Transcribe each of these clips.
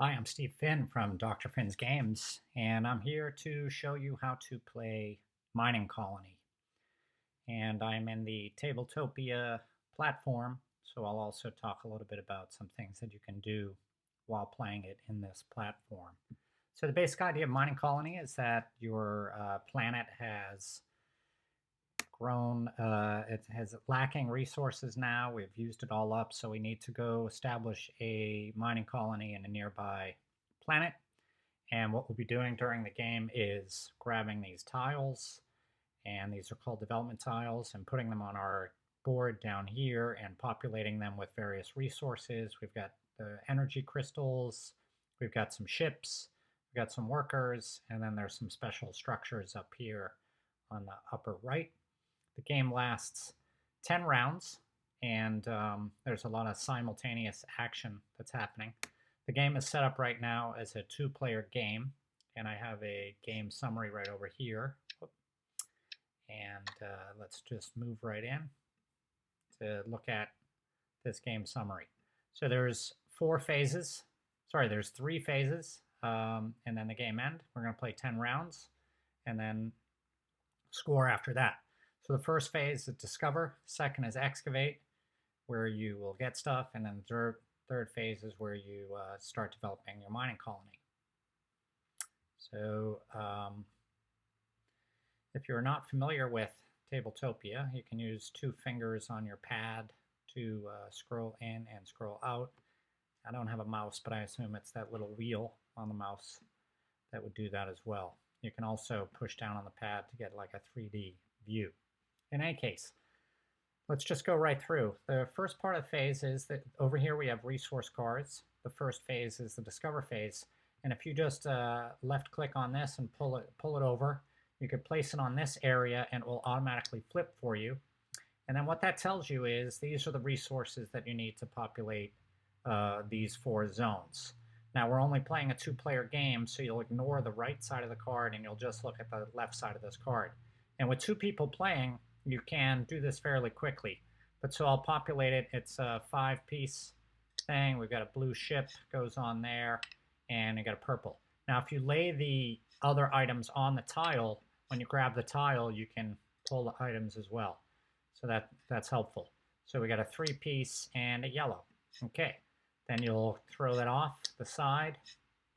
Hi, I'm Steve Finn from Dr. Finn's Games, and I'm here to show you how to play Mining Colony. And I'm in the Tabletopia platform, so I'll also talk a little bit about some things that you can do while playing it in this platform. So the basic idea of Mining Colony is that your planet has grown, it has lacking resources now. We've used it all up, so we need to go establish a mining colony in a nearby planet. And what we'll be doing during the game is grabbing these tiles, and these are called development tiles, and putting them on our board down here and populating them with various resources. We've got the energy crystals, we've got some ships, we've got some workers, and then there's some special structures up here on the upper right. The game lasts 10 rounds, and there's a lot of simultaneous action that's happening. The game is set up right now as a two-player game, and I have a game summary right over here. And let's just move right in to look at this game summary. So there's there's 3 phases, and then the game end. We're going to play 10 rounds, and then score after that. So the first phase is discover, second is excavate, where you will get stuff, and then the third phase is where you start developing your mining colony. So if you're not familiar with Tabletopia, you can use 2 fingers on your pad to scroll in and scroll out. I don't have a mouse, but I assume it's that little wheel on the mouse that would do that as well. You can also push down on the pad to get like a 3D view. In any case, let's just go right through. The first part of the phase is that over here we have resource cards. The first phase is the discover phase. And if you just left click on this and pull it over, you could place it on this area and it will automatically flip for you. And then what that tells you is these are the resources that you need to populate these 4 zones. Now we're only playing a 2-player game, so you'll ignore the right side of the card and you'll just look at the left side of this card. And with 2 people playing, you can do this fairly quickly. But so I'll populate it. It's a 5-piece thing. We've got a blue ship goes on there, and you got a purple. Now if you lay the other items on the tile, when you grab the tile, you can pull the items as well. So that's helpful. So we got a 3-piece and a yellow. Okay, then you'll throw that off the side.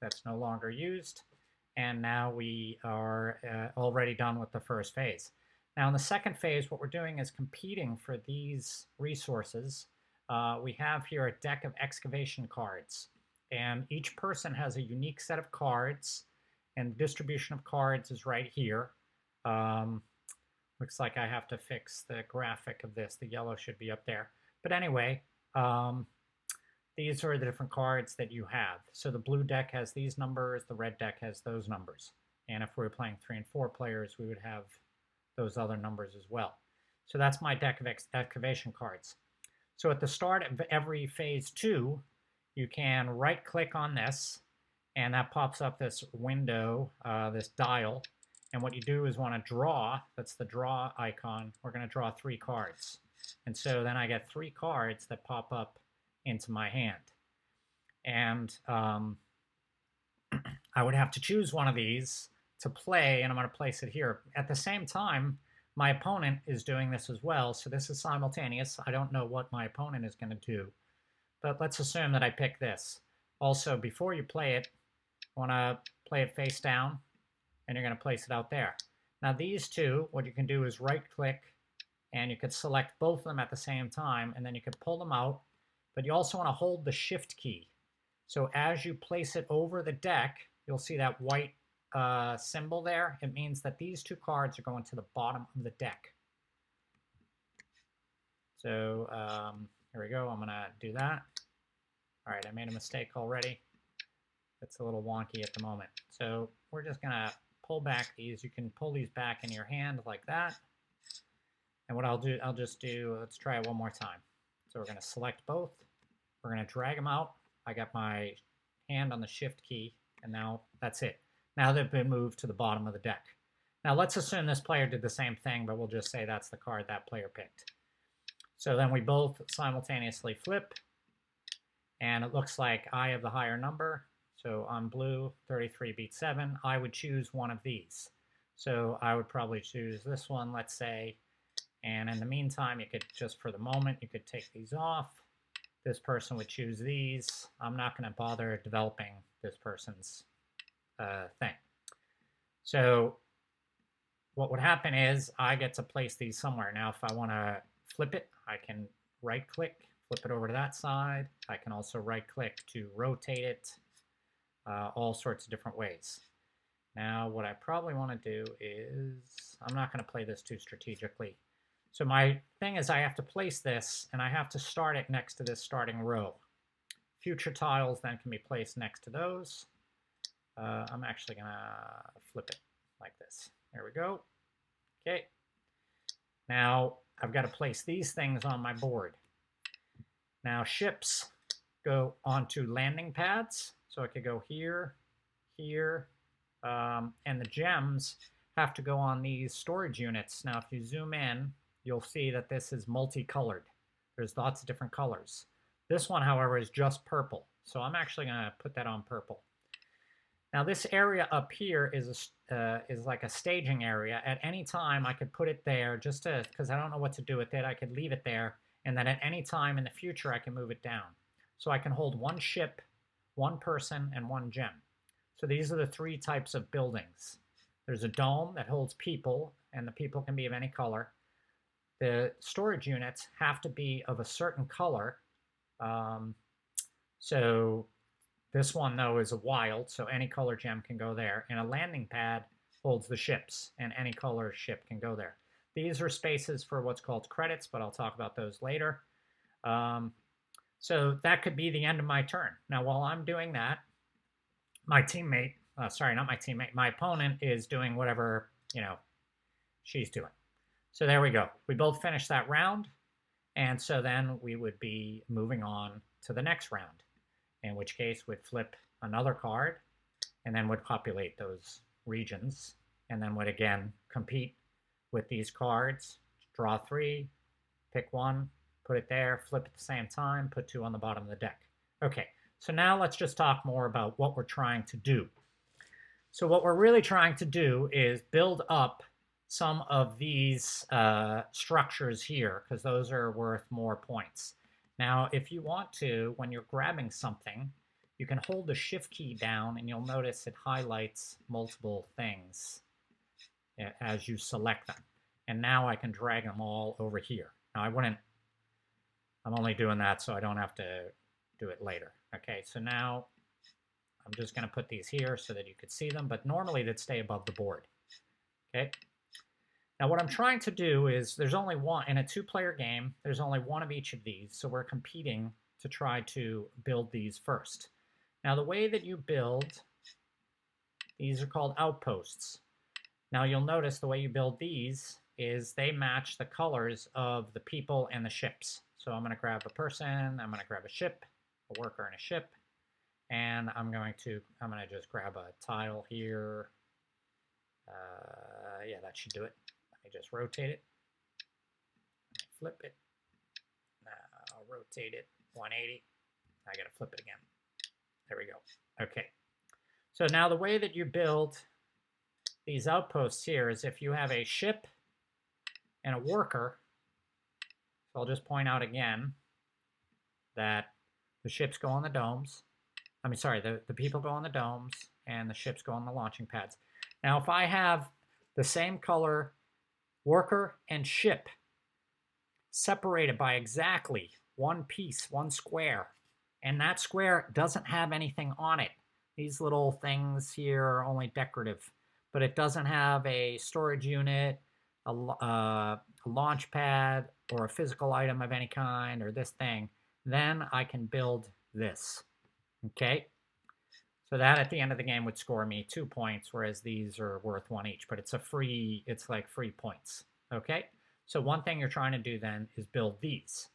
That's no longer used. And now we are already done with the first phase. Now in the second phase, what we're doing is competing for these resources. We have here a deck of excavation cards, and each person has a unique set of cards, and the distribution of cards is right here. Looks like I have to fix the graphic of this. The yellow should be up there. But anyway, these are the different cards that you have. So the blue deck has these numbers, the red deck has those numbers. And if we were playing 3 and 4 players, we would have those other numbers as well. So that's my deck of excavation cards. So at the start of every phase 2, you can right click on this, and that pops up this window, this dial. And what you do is want to draw, that's the draw icon, we're going to draw 3 cards. And so then I get 3 cards that pop up into my hand. And I would have to choose one of these to play, and I'm going to place it here. At the same time, my opponent is doing this as well, so this is simultaneous. I don't know what my opponent is going to do, but let's assume that I pick this. Also, before you play it, you want to play it face down, and you're going to place it out there. Now these 2, what you can do is right-click, and you could select both of them at the same time, and then you could pull them out, but you also want to hold the Shift key. So as you place it over the deck, you'll see that white symbol there. It means that these 2 cards are going to the bottom of the deck. So here we go. I'm going to do that. All right, I made a mistake already. It's a little wonky at the moment. So we're just going to pull back these. You can pull these back in your hand like that. And what I'll do, let's try it one more time. So we're going to select both. We're going to drag them out. I got my hand on the Shift key, and now that's it. Now they've been moved to the bottom of the deck. Now let's assume this player did the same thing, but we'll just say that's the card that player picked. So then we both simultaneously flip, and it looks like I have the higher number. So on blue, 33 beats 7. I would choose one of these. So I would probably choose this one, let's say. And in the meantime, you could just for the moment, you could take these off. This person would choose these. I'm not going to bother developing this person's thing. So what would happen is I get to place these somewhere. Now, if I want to flip it, I can right-click, flip it over to that side. I can also right-click to rotate it, all sorts of different ways. Now, what I probably want to do is, I'm not going to play this too strategically. So my thing is I have to place this, and I have to start it next to this starting row. Future tiles then can be placed next to those. I'm actually going to flip it like this. There we go. Okay. Now, I've got to place these things on my board. Now, ships go onto landing pads. So it could go here, here, and the gems have to go on these storage units. Now, if you zoom in, you'll see that this is multicolored. There's lots of different colors. This one, however, is just purple. So I'm actually going to put that on purple. Now, this area up here is like a staging area. At any time, I could put it there just to, because I don't know what to do with it. I could leave it there, and then at any time in the future, I can move it down. So I can hold one ship, one person, and one gem. So these are the three types of buildings. There's a dome that holds people, and the people can be of any color. The storage units have to be of a certain color. So this one, though, is a wild, so any color gem can go there. And a landing pad holds the ships, and any color ship can go there. These are spaces for what's called credits, but I'll talk about those later. So that could be the end of my turn. Now, while I'm doing that, my teammate, sorry, not my teammate, my opponent is doing whatever, she's doing. So there we go. We both finished that round. And so then we would be moving on to the next round, in which case we'd flip another card and then would populate those regions and then would again compete with these cards, draw 3, pick one, put it there, flip at the same time, put 2 on the bottom of the deck. Okay, so now let's just talk more about what we're trying to do. So what we're really trying to do is build up some of these structures here, because those are worth more points. Now, if you want to, when you're grabbing something, you can hold the shift key down and you'll notice it highlights multiple things as you select them. And now I can drag them all over here. Now I'm only doing that so I don't have to do it later. Okay, so now I'm just going to put these here so that you could see them, but normally they'd stay above the board. Okay. Now what I'm trying to do is there's only one, in a 2-player game, there's only one of each of these, so we're competing to try to build these first. Now the way that you build, these are called outposts. Now you'll notice the way you build these is they match the colors of the people and the ships. So I'm going to grab a person, I'm going to grab a ship, a worker and a ship, and I'm going to just grab a tile here. Yeah, that should do it. Let me just rotate it. Flip it. I'll rotate it 180. I got to flip it again. There we go. Okay. So now the way that you build these outposts here is if you have a ship and a worker. So I'll just point out again that the ships go on the domes. I mean, sorry, the people go on the domes and the ships go on the launching pads. Now, if I have the same color worker and ship separated by exactly one piece, one square, and that square doesn't have anything on it. These little things here are only decorative, but it doesn't have a storage unit, a launch pad, or a physical item of any kind, or this thing. Then I can build this. Okay? So that at the end of the game would score me 2 points, whereas these are worth 1 each, but it's like free points. Okay? So one thing you're trying to do then is build these.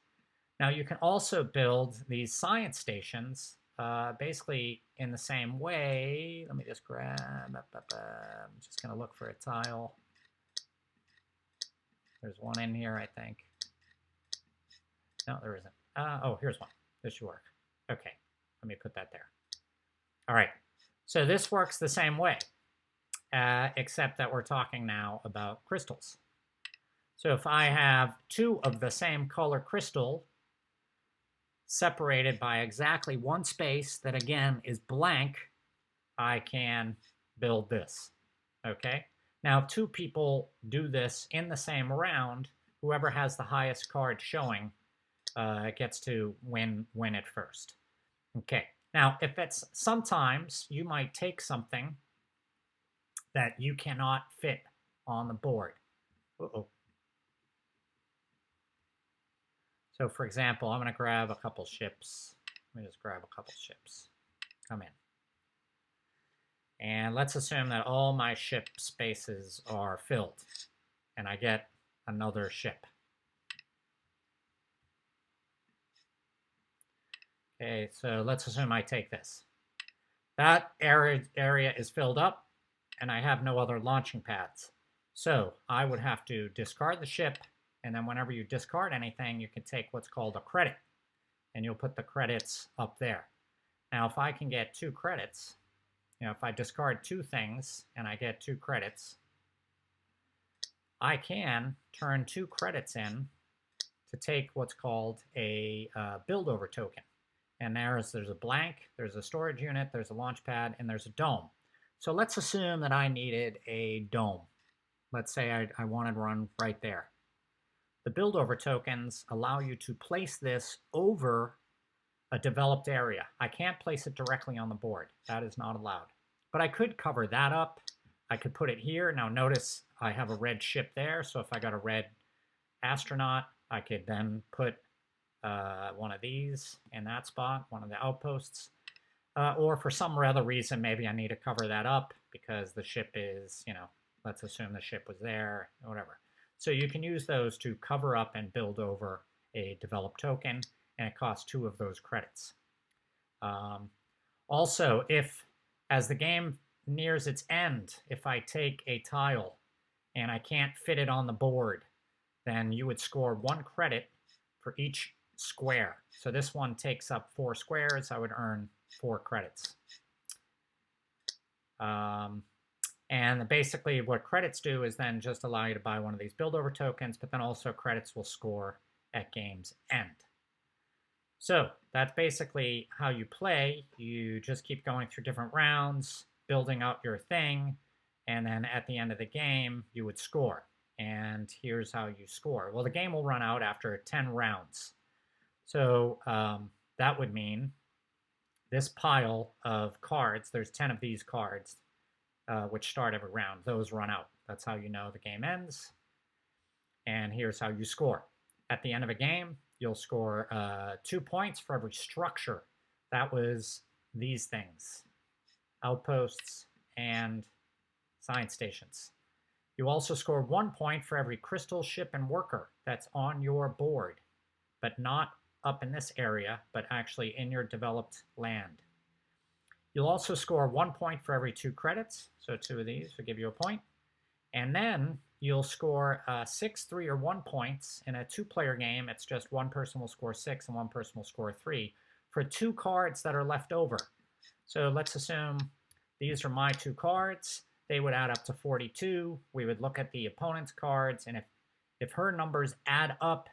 Now you can also build these science stations basically in the same way. Let me just grab, I'm just going to look for a tile. There's one in here, I think. No, there isn't. Oh, here's one. This should work. Okay, let me put that there. All right, So this works the same way, except that we're talking now about crystals. So if I have two of the same color crystal separated by exactly one space that again is blank, I can build this. Okay? Now, if two people do this in the same round, whoever has the highest card showing gets to win it first. Okay. Now, if it's sometimes you might take something that you cannot fit on the board. Uh-oh. So, for example, I'm going to grab a couple ships. Let me just grab a couple ships. Come in. And let's assume that all my ship spaces are filled, and I get another ship. Okay, so let's assume I take this. That area is filled up, and I have no other launching pads. So I would have to discard the ship, and then whenever you discard anything, you can take what's called a credit, and you'll put the credits up there. Now, if I can get 2 credits, if I discard 2 things and I get 2 credits, I can turn 2 credits in to take what's called a build over token. And there's a blank, there's a storage unit, there's a launch pad, and there's a dome. So let's assume that I needed a dome. Let's say I wanted one right there. The build over tokens allow you to place this over a developed area. I can't place it directly on the board. That is not allowed. But I could cover that up. I could put it here. Now notice I have a red ship there, so if I got a red astronaut, I could then put one of these in that spot, one of the outposts. Or for some other reason, maybe I need to cover that up because the ship is, let's assume the ship was there, whatever. So you can use those to cover up and build over a developed token, and it costs 2 of those credits. Also, if as the game nears its end, if I take a tile and I can't fit it on the board, then you would score 1 credit for each square. So this one takes up 4 squares. I would earn 4 credits. And basically what credits do is then just allow you to buy one of these build over tokens, but then also credits will score at game's end. So that's basically how you play. You just keep going through different rounds, building out your thing, and then at the end of the game, you would score. And here's how you score. Well, the game will run out after 10 rounds. So that would mean this pile of cards, there's 10 of these cards, which start every round. Those run out. That's how you know the game ends. And here's how you score. At the end of a game, you'll score 2 points for every structure. That was these things, outposts and science stations. You also score 1 point for every crystal, ship, and worker that's on your board, but not up in this area, but actually in your developed land. You'll also score 1 point for every 2 credits, so 2 of these will give you a point. And then you'll score 6, 3, or 1 points. In a 2-player game, it's just one person will score 6 and one person will score 3 for 2 cards that are left over. So let's assume these are my 2 cards. They would add up to 42. We would look at the opponent's cards, and if her numbers add up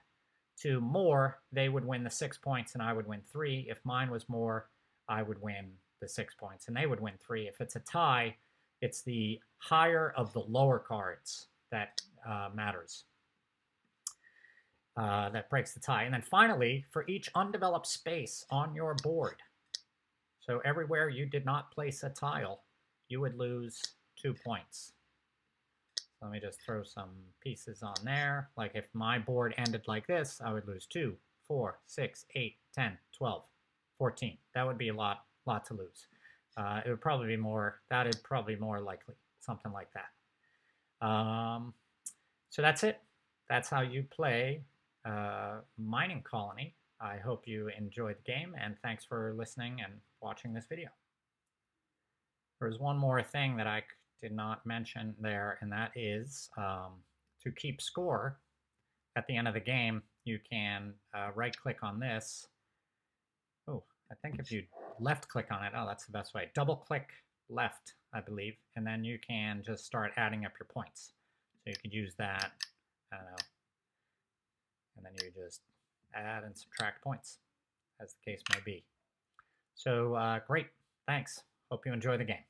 to more, they would win the 6 points and I would win 3. If mine was more, I would win the 6 points and they would win 3. If it's a tie, it's the higher of the lower cards that matters. That breaks the tie. And then finally, for each undeveloped space on your board, so everywhere you did not place a tile, you would lose 2 points. So let me just throw some pieces on there. Like if my board ended like this, I would lose 2, 4, 6, 8, 10, 12, 14. That would be a lot to lose. It would probably be more, that is probably more likely, something like that. So that's it. That's how you play Mining Colony. I hope you enjoyed the game, and thanks for listening and watching this video. There's one more thing that I did not mention there, and that is to keep score at the end of the game, you can right-click on this. Oh, I think if you left-click on it, oh, that's the best way. Double-click left, I believe, and then you can just start adding up your points. So you could use that, I don't know, and then you just add and subtract points, as the case may be. So great, thanks. Hope you enjoy the game.